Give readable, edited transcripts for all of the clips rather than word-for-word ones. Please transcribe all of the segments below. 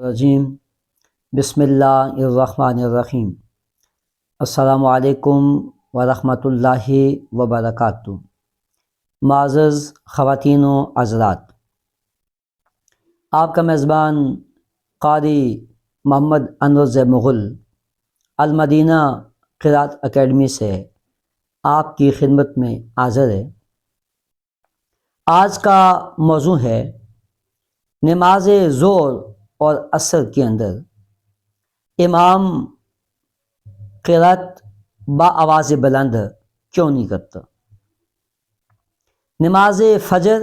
الرجیم بسم اللہ الرحمن الرحیم السلام علیکم ورحمۃ اللہ وبرکاتہ۔ معزز خواتین و حضرات، آپ کا میزبان قاری محمد انور مغل المدینہ قرات اکیڈمی سے آپ کی خدمت میں حاضر ہے۔ آج کا موضوع ہے نماز ظہر اور عصر کے اندر امام قرات با آواز بلند کیوں نہیں کرتا؟ نماز فجر،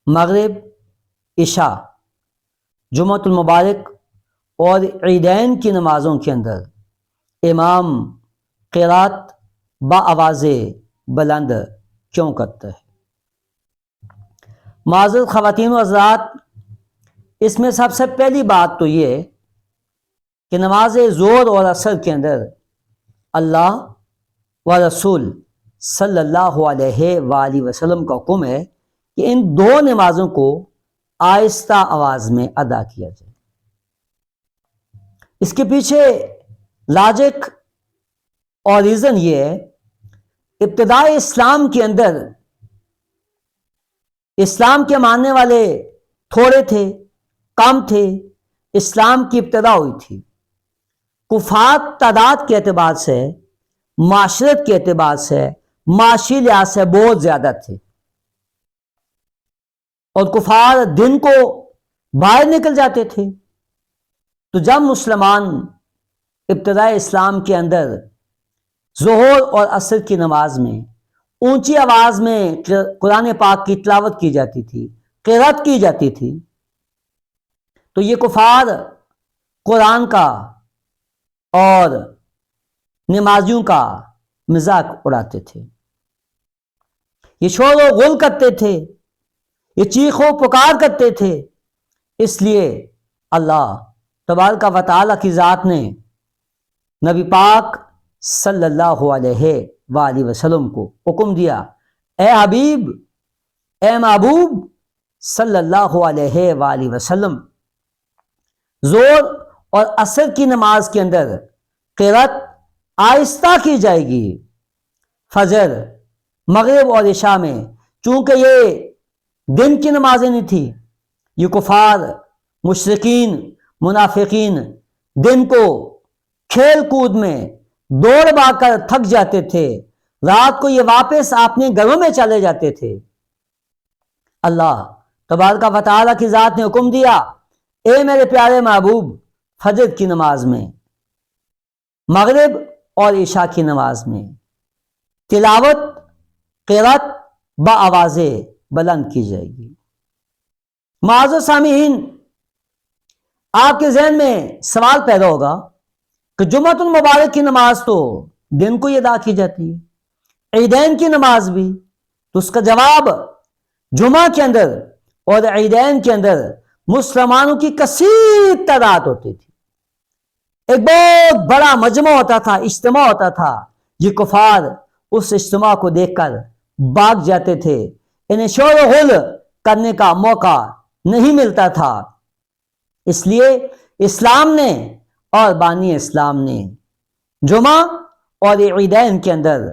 مغرب، عشاء، جمعۃ المبارک اور عیدین کی نمازوں کے اندر امام قرات با آواز بلند کیوں کرتا ہے؟ معزز خواتین و حضرات، اس میں سب سے پہلی بات تو یہ کہ نماز ظہر اور عصر کے اندر اللہ و رسول صلی اللہ علیہ وآلہ وسلم کا حکم ہے کہ ان دو نمازوں کو آہستہ آواز میں ادا کیا جائے۔ اس کے پیچھے لاجک اور ریزن یہ ہے، ابتدائی اسلام کے اندر اسلام کے ماننے والے تھوڑے تھے، کم تھے۔ اسلام کی ابتدا ہوئی تھی، کفار تعداد کے اعتبار سے، معاشرت کے اعتبار سے، معاشی لحاظ سے بہت زیادہ تھے، اور کفار دن کو باہر نکل جاتے تھے۔ تو جب مسلمان ابتدائی اسلام کے اندر ظہر اور عصر کی نماز میں اونچی آواز میں قرآن پاک کی تلاوت کی جاتی تھی، قرات کی جاتی تھی، تو یہ کفار قرآن کا اور نمازیوں کا مذاق اڑاتے تھے، یہ شور و غل کرتے تھے، یہ چیخ و پکار کرتے تھے۔ اس لیے اللہ تبارک و تعالیٰ کی ذات نے نبی پاک صلی اللہ علیہ وآلہ وسلم کو حکم دیا، اے حبیب، اے محبوب صلی اللہ علیہ وآلہ وسلم، ظہر اور عصر کی نماز کے اندر قرات آہستہ کی جائے گی۔ فجر، مغرب اور عشاء میں چونکہ یہ دن کی نمازیں نہیں تھی، یہ کفار، مشرکین، منافقین دن کو کھیل کود میں دوڑ بھاگ کر تھک جاتے تھے، رات کو یہ واپس اپنے گھروں میں چلے جاتے تھے۔ اللہ تبارک و تعالیٰ کی ذات نے حکم دیا، اے میرے پیارے محبوب، فجر کی نماز میں، مغرب اور عشاء کی نماز میں تلاوت قرات با آواز بلند کی جائے گی۔ معزز سامعین، آپ کے ذہن میں سوال پیدا ہوگا کہ جمعۃ المبارک کی نماز تو دن کو ہی ادا کی جاتی ہے، عیدین کی نماز بھی، تو اس کا جواب جمعہ کے اندر اور عیدین کے اندر مسلمانوں کی کثیر تعداد ہوتی تھی، ایک بہت بڑا مجمع ہوتا تھا، اجتماع ہوتا تھا۔ یہ کفار اس اجتماع کو دیکھ کر بھاگ جاتے تھے، انہیں شور و غل کرنے کا موقع نہیں ملتا تھا۔ اس لیے اسلام نے اور بانی اسلام نے جمعہ اور عیدین کے اندر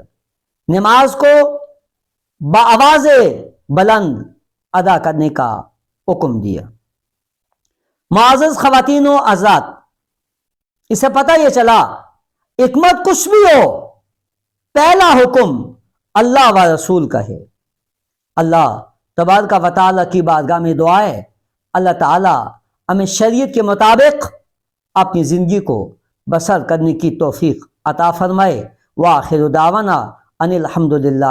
نماز کو بآواز بلند ادا کرنے کا حکم دیا۔ معزز خواتین و حضرات، اسے پتہ یہ چلا حکمت کچھ بھی ہو، پہلا حکم اللہ و رسول کا ہے۔ اللہ تبارک و تعالیٰ کی بارگاہ میں دعا ہے، اللہ تعالیٰ ہمیں شریعت کے مطابق اپنی زندگی کو بسر کرنے کی توفیق عطا فرمائے۔ وآخر دعوانا ان الحمدللہ۔